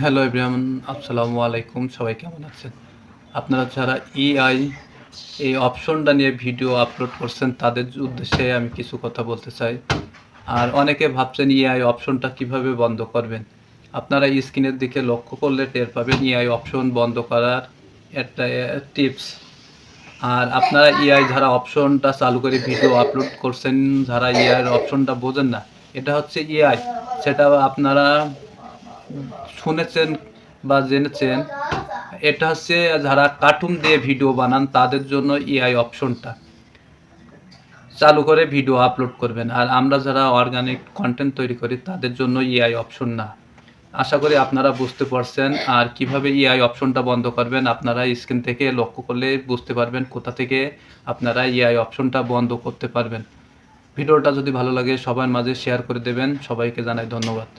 Hello everyone, আসসালামু আলাইকুম। সবাই কেমন আছেন? আপনারা যারা এআই এই অপশনটা নিয়ে ভিডিও আপলোড করছেন তাদের উদ্দেশ্যে আমি কিছু কথা বলতে চাই। আর অনেকে ভাবছেন এআই অপশনটা কিভাবে বন্ধ করবেন। আপনারা স্ক্রিনের দিকে লক্ষ্য করলে টের পাবেন এআই অপশন বন্ধ করার একটা টিপস। আর আপনারা এআই যারা অপশনটা চালু করে ভিডিও আপলোড করছেন, যারা এআই অপশনটা বোঝেন না, এটা হচ্ছে এআই, সেটা আপনারা শুনেছেন বা জেনেছেন। এটা হচ্ছে যারা কার্টুন দিয়ে ভিডিও বানান তাদের জন্য এআই অপশনটা চালু করে ভিডিও আপলোড করবেন। আর আমরা যারা অর্গানিক কন্টেন্ট তৈরি করি তাদের জন্য এআই অপশন না। আশা করি আপনারা বুঝতে পারছেন। আর কিভাবে এআই অপশনটা বন্ধ করবেন আপনারা স্ক্রিন থেকে লক্ষ্য করলে বুঝতে পারবেন কোথা থেকে আপনারা এআই অপশনটা বন্ধ করতে পারবেন। ভিডিওটা যদি ভালো লাগে সবার মাঝে শেয়ার করে দেবেন। সবাইকে জানাই ধন্যবাদ।